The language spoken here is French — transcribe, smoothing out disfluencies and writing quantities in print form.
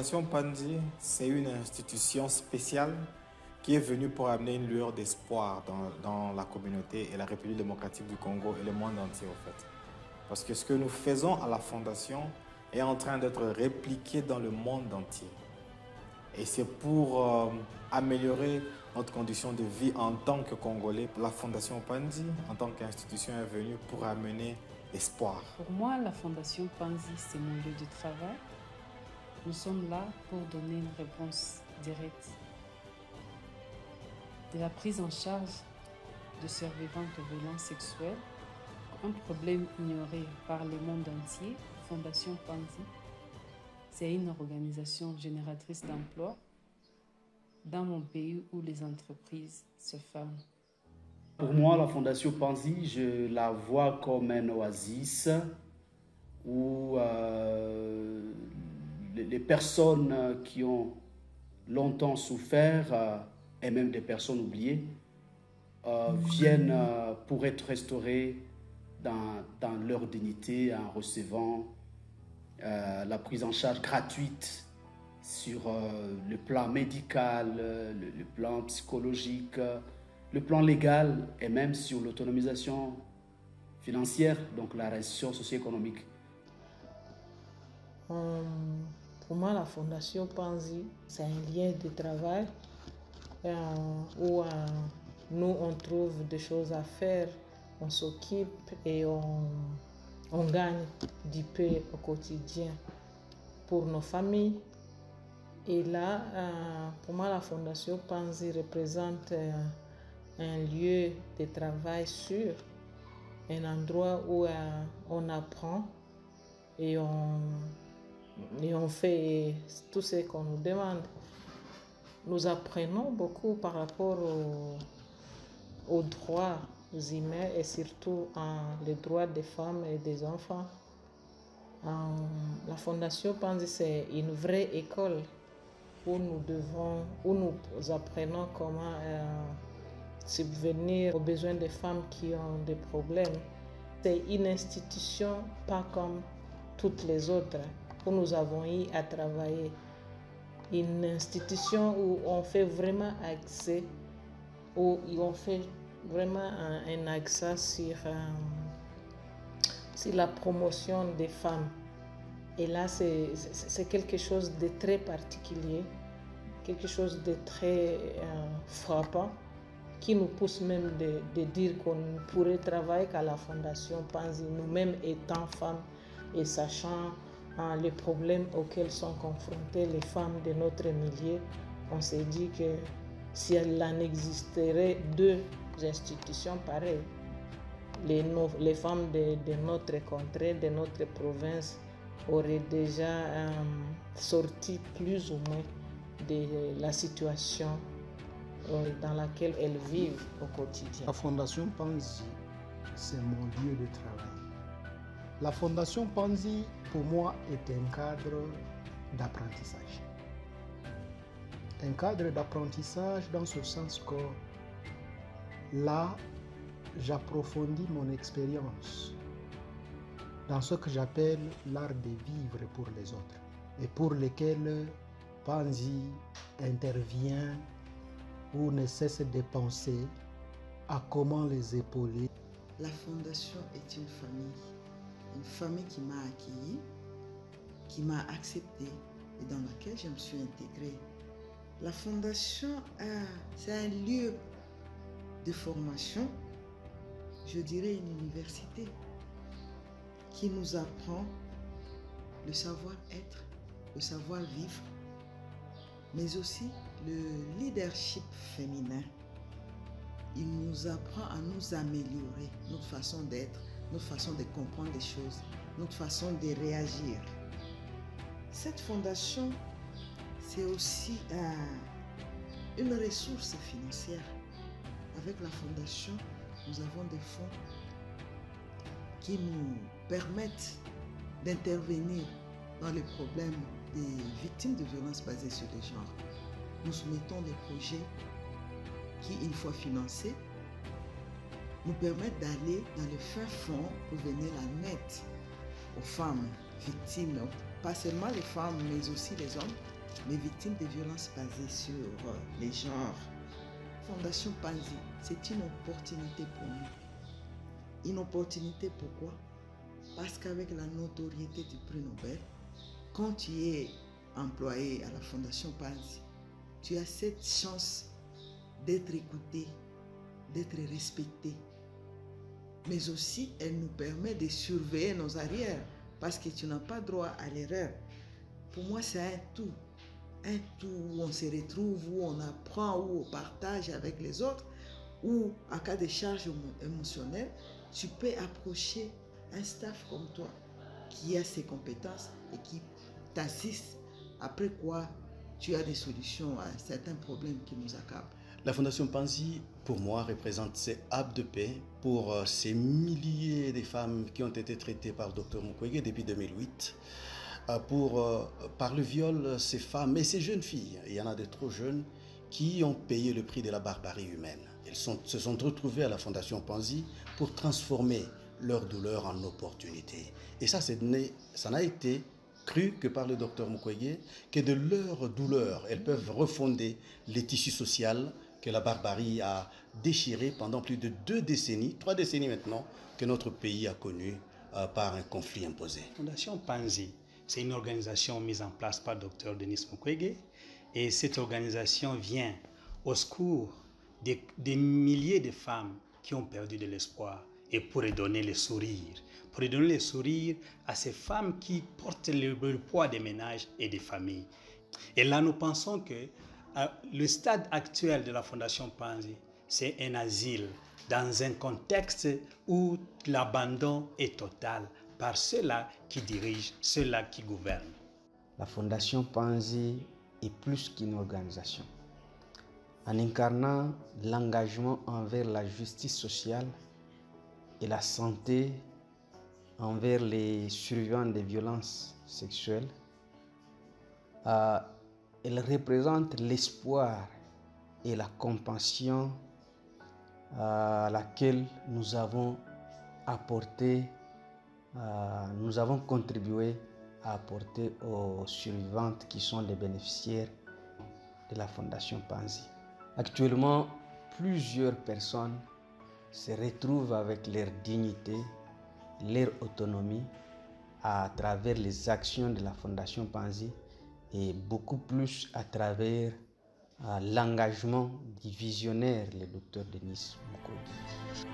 Fondation Panzi, c'est une institution spéciale qui est venue pour amener une lueur d'espoir dans la communauté et la République démocratique du Congo et le monde entier, en fait. Parce que ce que nous faisons à la Fondation est en train d'être répliqué dans le monde entier. Et c'est pour améliorer notre condition de vie en tant que Congolais. La Fondation Panzi, en tant qu'institution, est venue pour amener l'espoir. Pour moi, la Fondation Panzi, c'est mon lieu de travail. Nous sommes là pour donner une réponse directe. De la prise en charge de survivantes de violences sexuelles, un problème ignoré par le monde entier, Fondation Panzi, c'est une organisation génératrice d'emplois dans mon pays où les entreprises se ferment. Pour moi, la Fondation Panzi, je la vois comme un oasis où les personnes qui ont longtemps souffert et même des personnes oubliées viennent pour être restaurées dans leur dignité en recevant la prise en charge gratuite sur le plan médical, le plan psychologique, le plan légal et même sur l'autonomisation financière, donc la réinsertion socio-économique. Pour moi, la Fondation Panzi, c'est un lien de travail où nous, on trouve des choses à faire, on s'occupe et on gagne du pain au quotidien pour nos familles. Et là, pour moi, la Fondation Panzi représente un lieu de travail sûr, un endroit où on apprend et on fait tout ce qu'on nous demande. Nous apprenons beaucoup par rapport aux droits humains et surtout les droits des femmes et des enfants. La Fondation Panzi, c'est une vraie école où nous apprenons comment subvenir aux besoins des femmes qui ont des problèmes. C'est une institution pas comme toutes les autres où nous avons eu à travailler. Une institution où on fait vraiment accès, où on fait vraiment un accent sur la promotion des femmes. Et là, c'est quelque chose de très particulier, quelque chose de très frappant, qui nous pousse même de dire qu'on pourrait travailler qu'à la Fondation Panzi, nous-mêmes étant femmes et sachant les problèmes auxquels sont confrontées les femmes de notre milieu. On s'est dit que si il en existerait deux institutions pareilles, les femmes de notre contrée, de notre province, auraient déjà sorti plus ou moins de la situation dans laquelle elles vivent au quotidien. La Fondation Panzi, c'est mon lieu de travail. La Fondation Panzi, pour moi, est un cadre d'apprentissage. Un cadre d'apprentissage dans ce sens que là, j'approfondis mon expérience dans ce que j'appelle l'art de vivre pour les autres et pour lesquels Panzi intervient ou ne cesse de penser à comment les épauler. La Fondation est une famille qui m'a accueilli, qui m'a accepté et dans laquelle je me suis intégrée. La Fondation, c'est un lieu de formation, je dirais une université, qui nous apprend le savoir-être, le savoir-vivre, mais aussi le leadership féminin. Il nous apprend à nous améliorer, notre façon d'être, notre façon de comprendre les choses, notre façon de réagir. Cette fondation, c'est aussi une ressource financière. Avec la fondation, nous avons des fonds qui nous permettent d'intervenir dans les problèmes des victimes de violences basées sur le genre. Nous soumettons des projets qui, une fois financés, nous permettent d'aller dans le fin fond pour venir en aide aux femmes victimes, pas seulement les femmes, mais aussi les hommes, les victimes de violences basées sur les genres. Fondation Panzi, c'est une opportunité pour nous. Une opportunité pourquoi? Parce qu'avec la notoriété du prix Nobel, quand tu es employé à la Fondation Panzi, tu as cette chance d'être écouté, d'être respecté. Mais aussi, elle nous permet de surveiller nos arrières parce que tu n'as pas droit à l'erreur. Pour moi, c'est un tout où on se retrouve, où on apprend, où on partage avec les autres, où, en cas de charge émotionnelle, tu peux approcher un staff comme toi qui a ses compétences et qui t'assiste, après quoi tu as des solutions à certains problèmes qui nous accablent. La Fondation Panzi, pour moi, représente ces havres de paix pour ces milliers de femmes qui ont été traitées par le Dr Mukwege depuis 2008. Par le viol, ces femmes et ces jeunes filles, il y en a de trop jeunes, qui ont payé le prix de la barbarie humaine. Elles se sont retrouvées à la Fondation Panzi pour transformer leur douleur en opportunité. Et ça n'a été cru que par le Dr Mukwege, que de leur douleur, elles peuvent refonder les tissus sociaux que la barbarie a déchirés pendant plus de 2 décennies, 3 décennies maintenant, que notre pays a connu par un conflit imposé. La Fondation Panzi, c'est une organisation mise en place par le Dr Denis Mukwege, et cette organisation vient au secours des milliers de femmes qui ont perdu de l'espoir et pour redonner le sourire. Pour redonner le sourire à ces femmes qui portent le poids des ménages et des familles. Et là, nous pensons que le stade actuel de la Fondation Panzi, c'est un asile dans un contexte où l'abandon est total par ceux-là qui dirigent, ceux-là qui gouvernent. La Fondation Panzi est plus qu'une organisation. En incarnant l'engagement envers la justice sociale et la santé envers les survivants des violences sexuelles, elle représente l'espoir et la compassion à laquelle nous avons contribué à apporter aux survivantes qui sont les bénéficiaires de la Fondation Panzi. Actuellement, plusieurs personnes se retrouvent avec leur dignité, leur autonomie à travers les actions de la Fondation Panzi et beaucoup plus à travers l'engagement du visionnaire, le Dr Denis Mukwege.